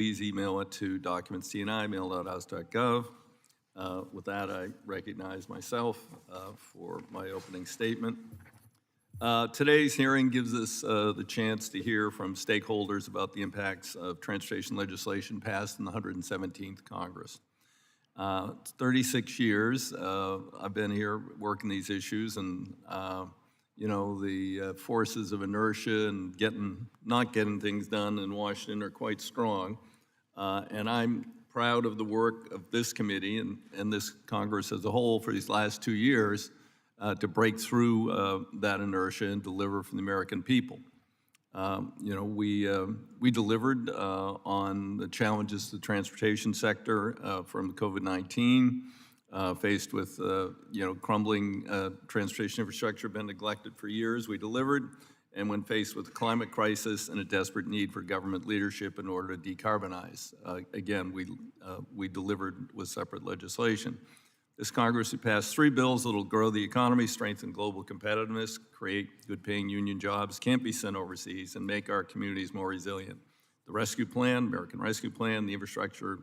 please email it to documentsdni@mail.house.gov. With that, I recognize myself for my opening statement. Today's hearing gives us the chance to hear from stakeholders about the impacts of transportation legislation passed in the 117th Congress. It's 36 years I've been here working these issues, and the forces of inertia and not getting things done in Washington are quite strong. And I'm proud of the work of this committee and this Congress as a whole for these last 2 years to break through that inertia and deliver for the American people. We delivered on the challenges to the transportation sector from COVID-19, faced with crumbling transportation infrastructure, been neglected for years. We delivered, and when faced with the climate crisis and a desperate need for government leadership in order to decarbonize, again, we delivered with separate legislation. This Congress has passed 3 bills that will grow the economy, strengthen global competitiveness, create good-paying union jobs, can't be sent overseas, and make our communities more resilient. The Rescue Plan, American Rescue Plan, the Infrastructure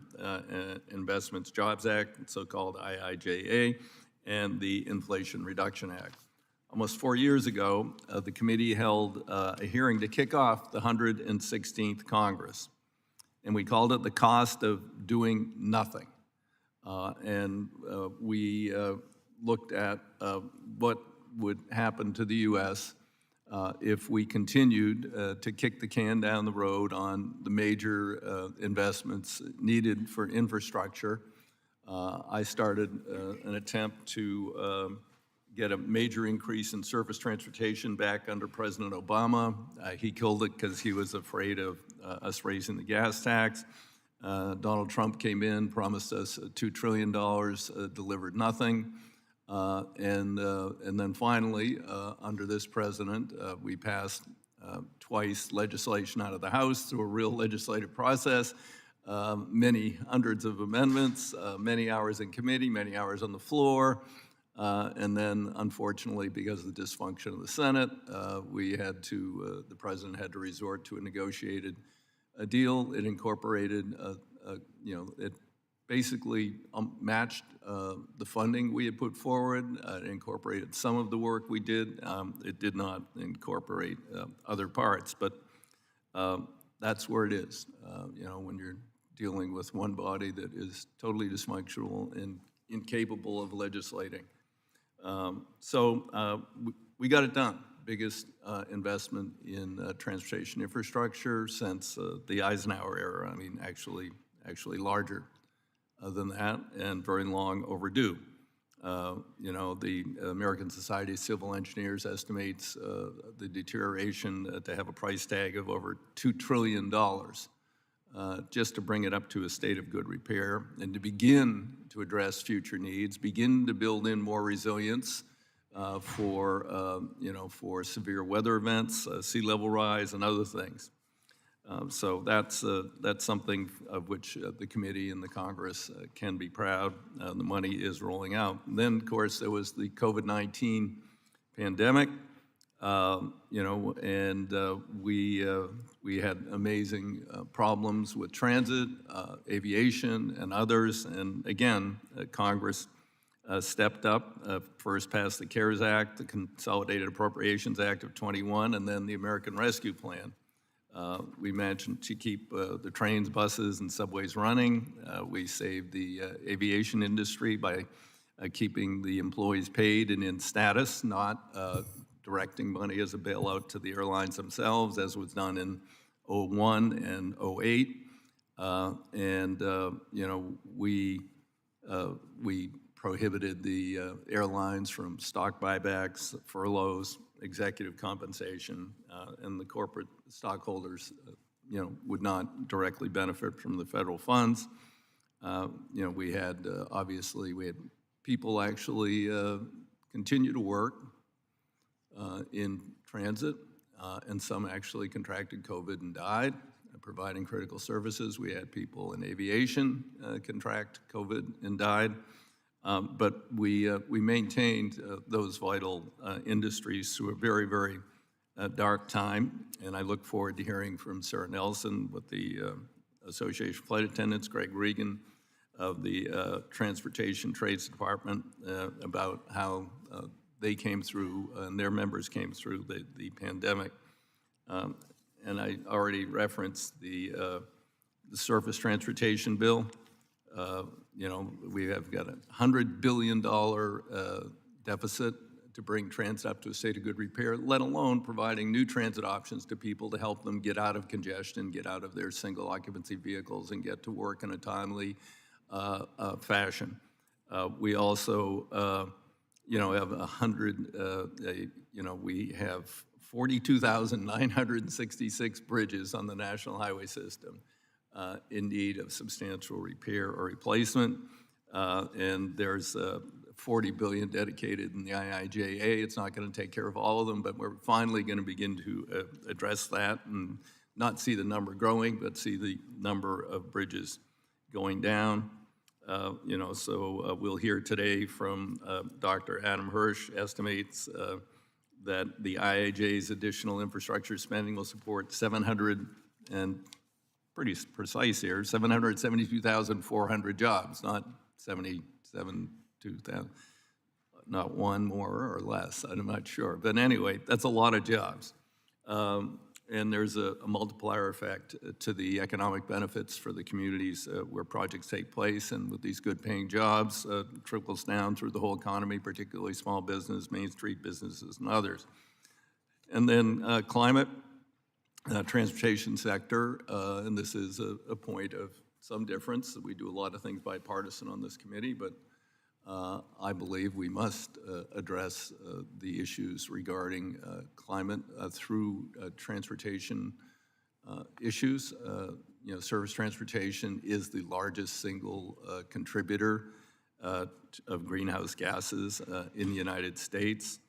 Investments Jobs Act, so-called IIJA, and the Inflation Reduction Act. Almost 4 years ago, the committee held a hearing to kick off the 116th Congress, and we called it the cost of doing nothing. We looked at what would happen to the U.S. If we continued to kick the can down the road on the major investments needed for infrastructure. I started an attempt to get a major increase in surface transportation back under President Obama. He killed it because he was afraid of us raising the gas tax. Donald Trump came in, promised us $2 trillion, delivered nothing. And then finally, under this president, we passed twice legislation out of the House through a real legislative process, many hundreds of amendments, many hours in committee, many hours on the floor. And then, unfortunately, because of the dysfunction of the Senate, the president had to resort to a negotiated deal. It incorporated, it basically matched the funding we had put forward. It incorporated some of the work we did. It did not incorporate other parts, but that's where it is. When you're dealing with one body that is totally dysfunctional and incapable of legislating. We got it done. Biggest investment in transportation infrastructure since the Eisenhower era. I mean, actually larger than that, and very long overdue. The American Society of Civil Engineers estimates the deterioration to have a price tag of over $2 trillion just to bring it up to a state of good repair and to begin to address future needs, begin to build in more resilience for severe weather events, sea level rise, and other things. So that's something of which the committee and the Congress can be proud. The money is rolling out. And then, of course, there was the COVID-19 pandemic, we had amazing problems with transit, aviation, and others. And again, Congress stepped up, first passed the CARES Act, the Consolidated Appropriations Act of 21, and then the American Rescue Plan. We managed to keep the trains, buses, and subways running. We saved the aviation industry by keeping the employees paid and in status, not directing money as a bailout to the airlines themselves, as was done in 01 and 08. We prohibited the airlines from stock buybacks, furloughs, executive compensation, and the corporate stockholders, would not directly benefit from the federal funds. We had, obviously, people actually continue to work in transit, and some actually contracted COVID and died, providing critical services. We had people in aviation contract COVID and died. But we maintained those vital industries through a very, very dark time. And I look forward to hearing from Sarah Nelson what the Association of Flight Attendants, Greg Regan of the Transportation Trades Department, about how they came through and their members came through the pandemic. And I already referenced the surface transportation bill. You know, we have got a $100 billion deficit to bring transit up to a state of good repair, let alone providing new transit options to people to help them get out of congestion, get out of their single occupancy vehicles, and get to work in a timely fashion. We also, you know, have we have 42,966 bridges on the national highway system in need of substantial repair or replacement. And there's $40 billion dedicated in the IIJA. It's not going to take care of all of them, but we're finally going to begin to address that and not see the number growing, but see the number of bridges going down. You know, so we'll hear today from Dr. Adam Hirsch estimates that the IIJA's additional infrastructure spending will support 700, and pretty precise here, 772,400 jobs, not 72,000, not one more or less, I'm not sure. But anyway, that's a lot of jobs. And there's a multiplier effect to the economic benefits for the communities where projects take place, and with these good paying jobs, trickles down through the whole economy, particularly small business, Main Street businesses, and others. And then climate, transportation sector, and this is a point of some difference. We do a lot of things bipartisan on this committee, but I believe we must address the issues regarding climate through transportation issues. You know, surface transportation is the largest single contributor of greenhouse gases in the United States.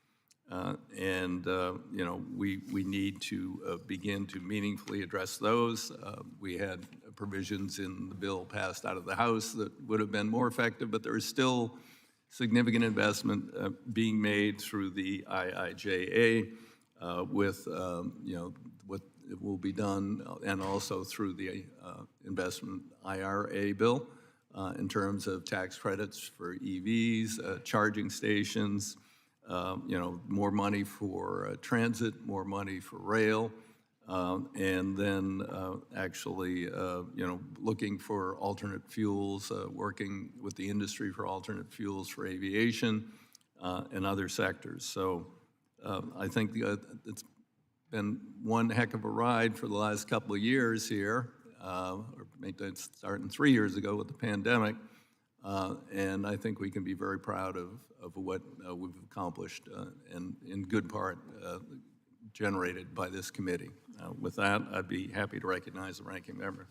And you know, we need to begin to meaningfully address those. We had provisions in the bill passed out of the House that would have been more effective, but there is still significant investment being made through the IIJA with you know, what will be done, and also through the investment IRA bill in terms of tax credits for EVs, charging stations, you know, more money for transit, more money for rail, and then actually, you know, looking for alternate fuels, working with the industry for alternate fuels for aviation and other sectors. So I think it's been one heck of a ride for the last couple of years here, or maybe it's starting 3 years ago with the pandemic. And I think we can be very proud of what we've accomplished, and in good part generated by this committee. With that, I'd be happy to recognize the ranking member.